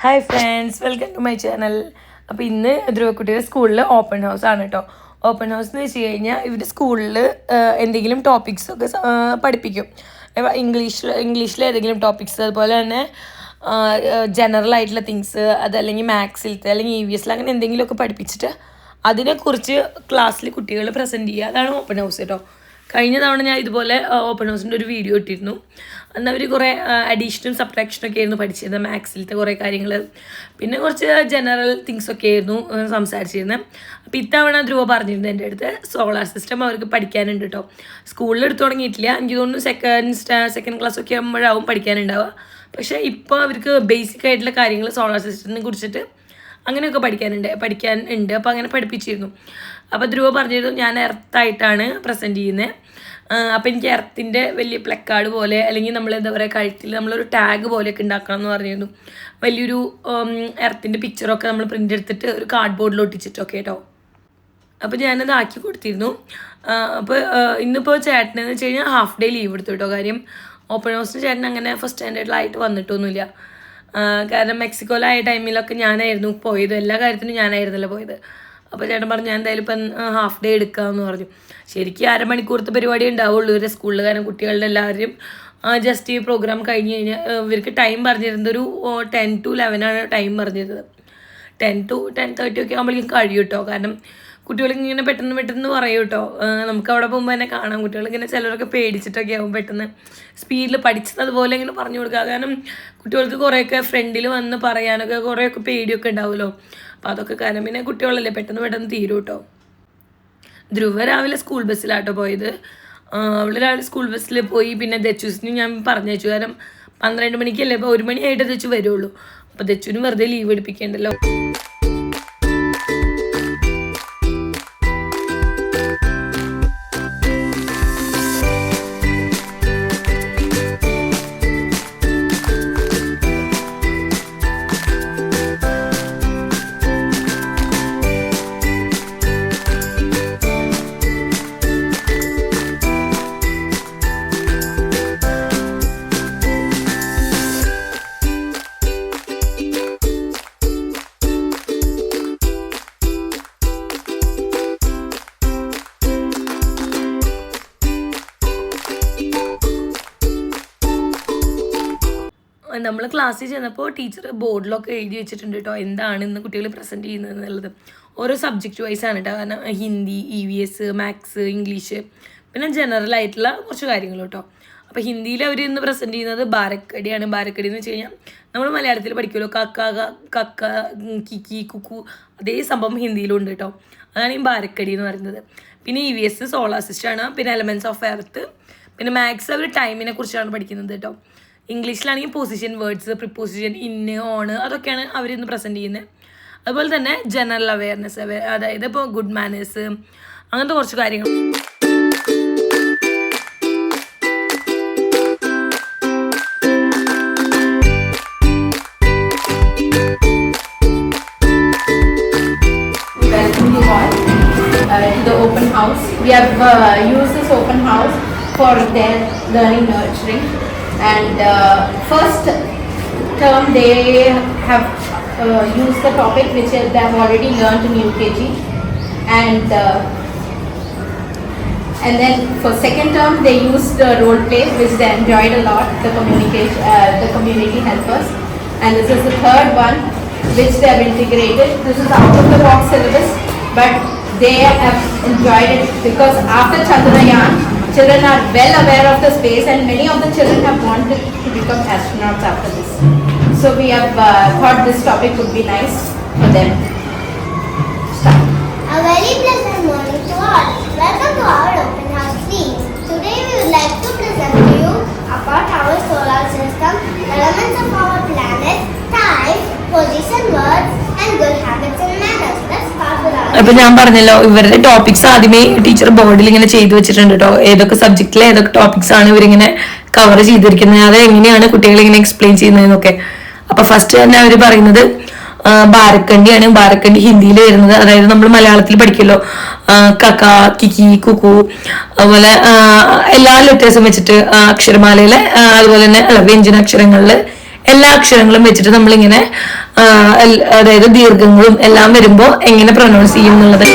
Hi friends, welcome to my channel. അപ്പോൾ ഇന്ന് ധ്രുവക്കുട്ടിയുടെ സ്കൂളിൽ ഓപ്പൺ ഹൗസ് ആണ് കേട്ടോ. ഓപ്പൺ ഹൗസ് എന്ന് വെച്ച് കഴിഞ്ഞാൽ ഇവർ സ്കൂളിൽ എന്തെങ്കിലും ടോപ്പിക്സൊക്കെ പഠിപ്പിക്കും. ഇംഗ്ലീഷിൽ ഏതെങ്കിലും ടോപ്പിക്സ്, അതുപോലെ തന്നെ ജനറൽ ആയിട്ടുള്ള തിങ്സ്, അതല്ലെങ്കിൽ മാത്സിലത്തെ അല്ലെങ്കിൽ EVS അങ്ങനെ എന്തെങ്കിലുമൊക്കെ പഠിപ്പിച്ചിട്ട് അതിനെക്കുറിച്ച് ക്ലാസ്സിൽ കുട്ടികൾ പ്രസൻറ്റ് ചെയ്യുക. അതാണ് ഓപ്പൺ ഹൗസ് കേട്ടോ. കഴിഞ്ഞ തവണ ഞാൻ ഇതുപോലെ ഓപ്പൺ ഹൗസിൻ്റെ ഒരു വീഡിയോ ഇട്ടിരുന്നു. അന്ന് അവർ കുറേ അഡീഷനും സബ്ട്രാക്ഷനൊക്കെ ആയിരുന്നു പഠിച്ചിരുന്നത്, മാത്സിലത്തെ കുറേ കാര്യങ്ങൾ, പിന്നെ കുറച്ച് ജനറൽ തിങ്സൊക്കെ ആയിരുന്നു സംസാരിച്ചിരുന്നത്. അപ്പോൾ ഇത്തവണ ധ്രുവ പറഞ്ഞിരുന്നു എൻ്റെ അടുത്ത് സോളാർ സിസ്റ്റം അവർക്ക് പഠിക്കാനുണ്ട് കേട്ടോ. സ്കൂളിൽ എടുത്തു തുടങ്ങിയിട്ടില്ല, എനിക്ക് തോന്നുന്നു സെക്കൻഡ് ക്ലാസ്സൊക്കെ ആകുമ്പോഴാവും പഠിക്കാനുണ്ടാവുക. പക്ഷേ ഇപ്പോൾ അവർക്ക് ബേസിക് ആയിട്ടുള്ള കാര്യങ്ങൾ സോളാർ സിസ്റ്റത്തിനെ കുറിച്ചിട്ട് അങ്ങനെയൊക്കെ പഠിക്കാനുണ്ട്. അപ്പോൾ അങ്ങനെ പഠിപ്പിച്ചിരുന്നു. അപ്പോൾ ധ്രുവ പറഞ്ഞിരുന്നു ഞാൻ എർത്തായിട്ടാണ് പ്രസൻറ്റ് ചെയ്യുന്നത്. അപ്പോൾ എനിക്ക് എർത്തിൻ്റെ വലിയ പ്ലക്കാർഡ് പോലെ, അല്ലെങ്കിൽ നമ്മൾ എന്താ പറയുക, കഴുത്തിൽ നമ്മളൊരു ടാഗ് പോലെയൊക്കെ ഉണ്ടാക്കണം എന്ന് പറഞ്ഞിരുന്നു. വലിയൊരു എർത്തിൻ്റെ പിക്ചറൊക്കെ നമ്മൾ പ്രിൻ്റ് എടുത്തിട്ട് ഒരു കാർഡ് ബോർഡിൽ ഒട്ടിച്ചിട്ടൊക്കെ കേട്ടോ. അപ്പോൾ ഞാനത് ആക്കി കൊടുത്തിരുന്നു. അപ്പോൾ ഇന്നിപ്പോൾ ചേട്ടനെന്ന് വെച്ച് കഴിഞ്ഞാൽ ഹാഫ് ഡേ ലീവ് എടുത്തു കേട്ടോ. കാര്യം ഓപ്പൺ ഹൗസിന് ചേട്ടൻ അങ്ങനെ ഫസ്റ്റ് സ്റ്റാൻഡേർഡിലായിട്ട് വന്നിട്ടൊന്നുമില്ല. കാരണം മെക്സിക്കോയിലായ ടൈമിലൊക്കെ ഞാനായിരുന്നു പോയത്, എല്ലാ കാര്യത്തിനും ഞാനായിരുന്നല്ലോ പോയത്. അപ്പോൾ ചേട്ടൻ പറഞ്ഞു ഞാൻ എന്തായാലും ഇപ്പം ഹാഫ് ഡേ എടുക്കാമെന്ന് പറഞ്ഞു. ശരിക്കും അരമണിക്കൂറത്തെ പരിപാടി ഉണ്ടാവുള്ളൂ ഇവരുടെ സ്കൂളിൽ. കാരണം കുട്ടികളുടെ എല്ലാവരും ജസ്റ്റ് ഈ പ്രോഗ്രാം കഴിഞ്ഞ് കഴിഞ്ഞാൽ ഇവർക്ക് ടൈം പറഞ്ഞിരുന്നത് ഒരു 10 to 11 ടൈം പറഞ്ഞിരുന്നത്. 10 to 10:30 ഒക്കെ ആകുമ്പോഴേക്കും കഴിയും കേട്ടോ. കാരണം കുട്ടികളിങ്ങനെ പെട്ടെന്ന് പറയും കേട്ടോ. നമുക്ക് അവിടെ പോകുമ്പോൾ തന്നെ കാണാം കുട്ടികളിങ്ങനെ ചിലരൊക്കെ പേടിച്ചിട്ടൊക്കെ ആകും പെട്ടെന്ന് സ്പീഡിൽ പഠിച്ചതുപോലെ ഇങ്ങനെ പറഞ്ഞു കൊടുക്കുക. കാരണം കുട്ടികൾക്ക് കുറേയൊക്കെ ഫ്രണ്ടിൽ വന്ന് പറയാനൊക്കെ കുറേയൊക്കെ പേടിയൊക്കെ ഉണ്ടാവുമല്ലോ. അപ്പോൾ അതൊക്കെ കാരണം പിന്നെ കുട്ടികളല്ലേ പെട്ടെന്ന് തീരും കേട്ടോ. ധ്രുവ രാവിലെ സ്കൂൾ ബസ്സിലാട്ടോ പോയത്. അവൾ രാവിലെ സ്കൂൾ ബസ്സിൽ പോയി. പിന്നെ ദച്ചുസിന് ഞാൻ പറഞ്ഞയച്ചു. കാരണം 12 മണിക്കല്ലേ, അപ്പോൾ 1 മണിയായിട്ട് ദച്ചു വരുള്ളൂ. അപ്പോൾ ദച്ചുവിന് വെറുതെ ലീവ് എടുപ്പിക്കേണ്ടല്ലോ. നമ്മൾ ക്ലാസ്സിൽ ചെന്നപ്പോൾ ടീച്ചർ ബോർഡിലൊക്കെ എഴുതി വെച്ചിട്ടുണ്ട് കേട്ടോ എന്താണ് ഇന്ന് കുട്ടികൾ പ്രസൻറ്റ് ചെയ്യുന്നത് എന്നുള്ളത്. ഓരോ സബ്ജക്റ്റ് വൈസാണ് കേട്ടോ. കാരണം ഹിന്ദി, EVS, മാത്സ്, ഇംഗ്ലീഷ്, പിന്നെ ജനറൽ ആയിട്ടുള്ള കുറച്ച് കാര്യങ്ങൾ കേട്ടോ. അപ്പോൾ ഹിന്ദിയിൽ അവർ ഇന്ന് പ്രസൻറ്റ് ചെയ്യുന്നത് ബാരക്കടിയാണ്. ബാരക്കടി എന്ന് വെച്ച് കഴിഞ്ഞാൽ നമ്മൾ മലയാളത്തിൽ പഠിക്കുമല്ലോ, കക്ക, കിക്കി, കുക്കു, അതേ സംഭവം ഹിന്ദിയിലുണ്ട് കേട്ടോ. അതാണ് ഈ ബാരക്കടി എന്ന് പറയുന്നത്. പിന്നെ EVS സോളാർ സിസ്റ്റമാണ്. പിന്നെ എലമെൻറ്റ്സ് ഓഫ് എർത്ത്. പിന്നെ മാത്സ് അവർ ടൈമിനെ കുറിച്ചാണ് പഠിക്കുന്നത് കേട്ടോ. ഇംഗ്ലീഷിലാണെങ്കിൽ പൊസിഷൻ വേർഡ്സ്, പ്രിപ്പോസിഷൻ, ഇന്ന്, ഓണ്, അതൊക്കെയാണ് അവരിന്ന് പ്രസൻറ്റ് ചെയ്യുന്നത്. അതുപോലെ തന്നെ ജനറൽ അവയർനെസ്, അതായത് ഇപ്പോൾ ഗുഡ് മാനേഴ്സ്, അങ്ങനത്തെ കുറച്ച് കാര്യങ്ങൾ. The open house. We have used this open house for their learning nurturing. And first term they have used the topic which they have already learned in UKG, and then for second term they used the role play which they enjoyed a lot. The community helpers, and this is the third one which they have integrated. This is out of the box syllabus, but they have enjoyed it because after Chandrayaan children are well aware of the space, and many of the children have wanted to become astronauts after this. So we have thought this topic would be nice for them. Start. A very pleasant morning to all. Welcome to our open house team. Today we would like to present to you about our solar system, elements of our planet, time, position, words, and good habits and manners. Let's start with our. അപ്പോൾ ഞാൻ പറഞ്ഞല്ലോ ഇവരുടെ topics ആദ്യമേ teacher ബോർഡിൽ ഇങ്ങനെ ചെയ്തു വെച്ചിട്ടുണ്ട് കേട്ടോ. ഏതൊക്കെ സബ്ജക്റ്റിലെ ഏതൊക്കെ ടോപ്പിക്സ് ആണ് ഇവരിങ്ങനെ കവർ ചെയ്തിരിക്കുന്നത്, അത് എങ്ങനെയാണ് കുട്ടികൾ ഇങ്ങനെ എക്സ്പ്ലെയിൻ ചെയ്യുന്നതെന്നൊക്കെ. അപ്പോൾ ഫസ്റ്റ് തന്നെ അവർ പറയുന്നത് ബാരക്കണ്ടിയാണ്. ബാരക്കണ്ടി ഹിന്ദിയിൽ വരുന്നത്, അതായത് നമ്മൾ മലയാളത്തിൽ പഠിക്കുമല്ലോ, കക്ക, കിക്കി, കുക്കു, അതുപോലെ എല്ലാ ലെറ്റേഴ്സും വെച്ചിട്ട് അക്ഷരമാലയിലെ അതുപോലെ തന്നെ വ്യഞ്ജനാക്ഷരങ്ങളിൽ എല്ലാ അക്ഷരങ്ങളും വെച്ചിട്ട് നമ്മളിങ്ങനെ അതായത് ദീർഘങ്ങളും എല്ലാം വരുമ്പോൾ എങ്ങനെ പ്രൊനൗൺസ് ചെയ്യും എന്നുള്ളത്.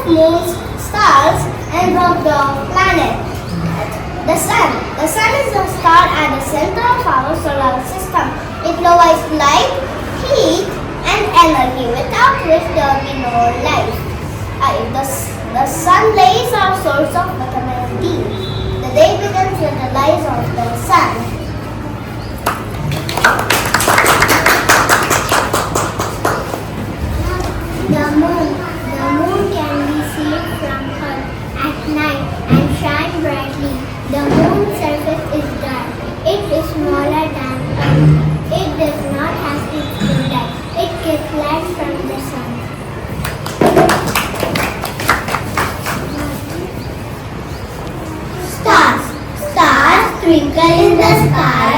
moons, stars, and of the planet. The sun. The sun is the star at the center of our solar system. It provides light, heat, and energy, without which there will be no life. The sun is our source of vitamin D. The day begins with the rise of the sun. The moon can be seen from Earth at night and shine brightly. The moon's surface is dark. It is smaller than Earth. It does not have its own light. It gets light from the sun. Stars twinkle in the sky.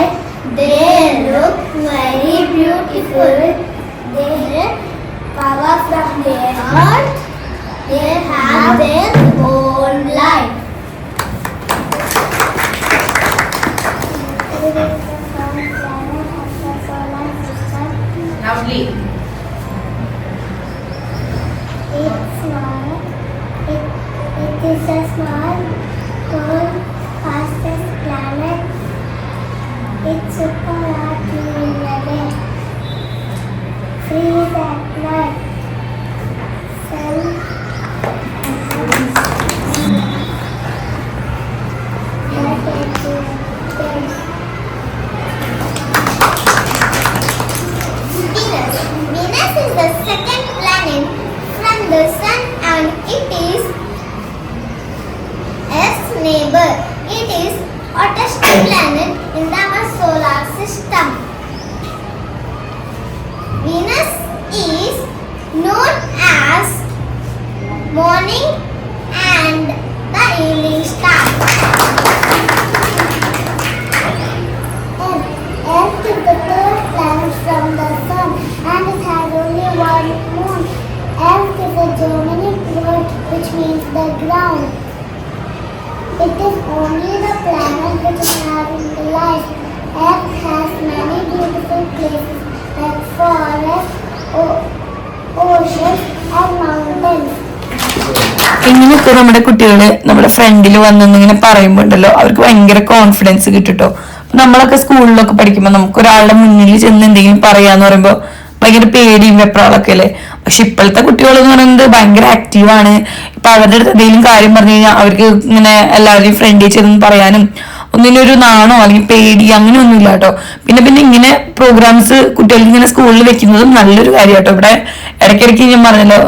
They look very beautiful. They power from their heart. They have their own life. Lovely. It is a small, cold, fastest planet. It's super hot during the day. Freeze at night. Venus is the second planet from the sun and it is its neighbor. It is hottest planet in our solar system. Venus is known as morning and the evening star. Earth is the third planet from the sun and it has only one moon. Earth is a Germanic word which means the ground. It is only the planet which is having life. Earth has many beautiful places like forests, oceans and mountains. ഇങ്ങനെയൊക്കെ നമ്മുടെ കുട്ടികള് നമ്മുടെ ഫ്രണ്ടിൽ വന്നിങ്ങനെ പറയുമ്പോ ഉണ്ടല്ലോ അവർക്ക് ഭയങ്കര കോൺഫിഡൻസ് കിട്ടുട്ടോ. നമ്മളൊക്കെ സ്കൂളിലൊക്കെ പഠിക്കുമ്പോൾ നമുക്ക് ഒരാളുടെ മുന്നിൽ ചെന്ന് എന്തെങ്കിലും പറയാന്ന് പറയുമ്പോൾ ഭയങ്കര പേടിയും വെപ്രാളൊക്കെ അല്ലേ. പക്ഷെ ഇപ്പോഴത്തെ കുട്ടികൾ എന്ന് പറയുന്നത് ഭയങ്കര ആക്റ്റീവാണ്. ഇപ്പൊ അവരുടെ അടുത്ത് എന്തെങ്കിലും കാര്യം പറഞ്ഞു കഴിഞ്ഞാൽ അവർക്ക് ഇങ്ങനെ എല്ലാവരെയും ഫ്രണ്ടിൽ ചെന്ന് പറയാനും ഒന്നിനൊരു നാണോ അല്ലെങ്കിൽ പേടി അങ്ങനെയൊന്നും ഇല്ല കേട്ടോ. പിന്നെ ഇങ്ങനെ പ്രോഗ്രാംസ് കുട്ടികൾക്ക് ഇങ്ങനെ സ്കൂളിൽ വെക്കുന്നതും നല്ലൊരു കാര്യം കേട്ടോ. ഇവിടെ ഇടയ്ക്കിടയ്ക്ക് ഞാൻ പറഞ്ഞല്ലോ,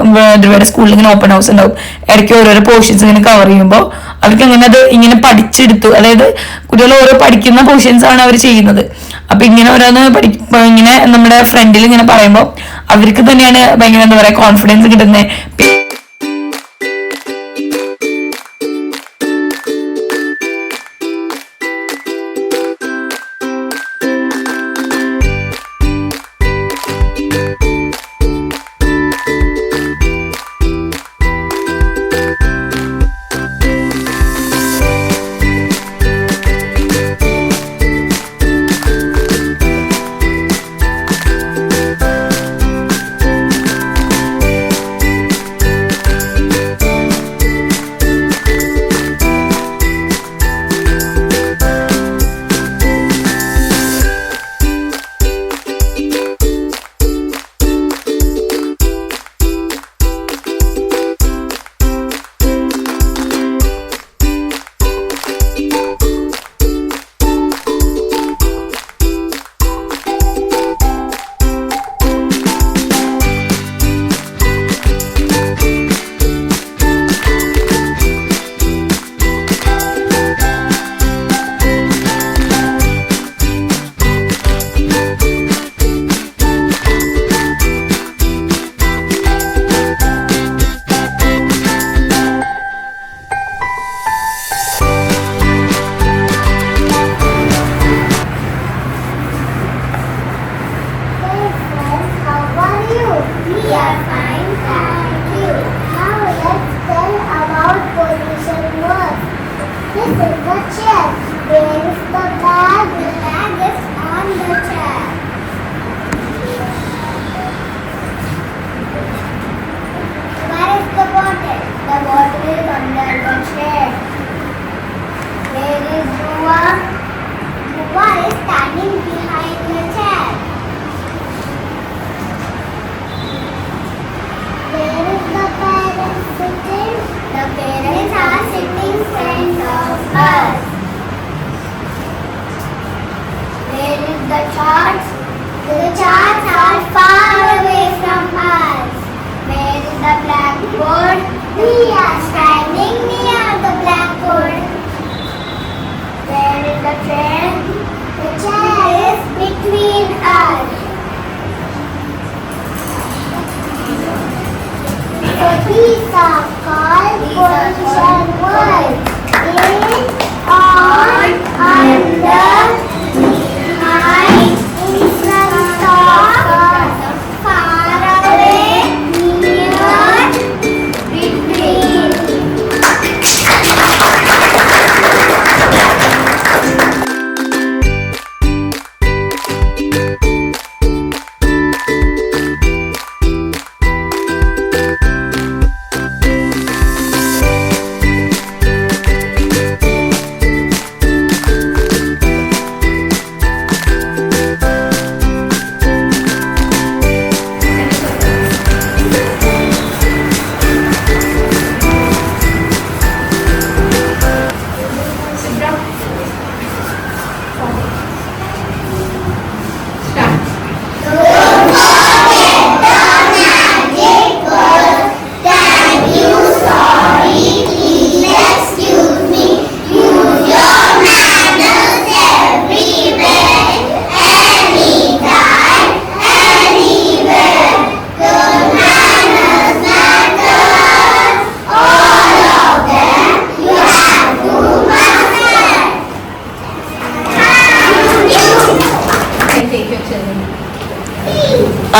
ധ്രുവയുടെ സ്കൂളിൽ ഇങ്ങനെ ഓപ്പൺ ഹൗസ് ഉണ്ടാവും. ഇടയ്ക്ക് ഓരോരോ പോർഷൻസ് ഇങ്ങനെ കവർ ചെയ്യുമ്പോൾ അവർക്ക് അങ്ങനെ അത് ഇങ്ങനെ പഠിച്ചെടുത്തു. അതായത് കുട്ടികൾ ഓരോ പഠിക്കുന്ന പോർഷൻസ് ആണ് അവർ ചെയ്യുന്നത്. അപ്പൊ ഇങ്ങനെ ഓരോന്ന് ഇങ്ങനെ നമ്മുടെ ഫ്രണ്ടിൽ ഇങ്ങനെ പറയുമ്പോൾ അവർക്ക് തന്നെയാണ് ഭയങ്കര എന്താ പറയാ കോൺഫിഡൻസ് കിട്ടുന്നത്.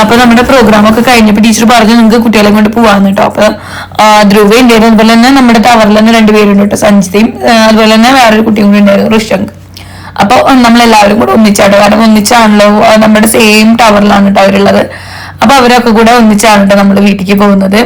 അപ്പൊ നമ്മുടെ പ്രോഗ്രാം ഒക്കെ കഴിഞ്ഞപ്പോ ടീച്ചർ പറഞ്ഞു നിങ്ങൾക്ക് കുട്ടികളെ കൊണ്ട് പോവാന്ന് കേട്ടോ. അപ്പൊ ധ്രുവ ഉണ്ടായിരുന്നു, അതുപോലെ തന്നെ നമ്മുടെ ടവറിൽ തന്നെ രണ്ടുപേരുണ്ട് കേട്ടോ, സഞ്ജിതയും അതുപോലെ തന്നെ വേറൊരു കുട്ടിയും കൂടി ഉണ്ടായിരുന്നു, ഋഷങ്ക്. അപ്പൊ നമ്മളെല്ലാവരും കൂടെ ഒന്നിച്ചാട്ടോ, കാരണം ഒന്നിച്ചാണല്ലോ, നമ്മുടെ സെയിം ടവറിലാണ് കേട്ടോ അവരുള്ളത്. അപ്പൊ അവരൊക്കെ കൂടെ ഒന്നിച്ചാണ് കേട്ടോ നമ്മൾ വീട്ടിലേക്ക് പോകുന്നത്.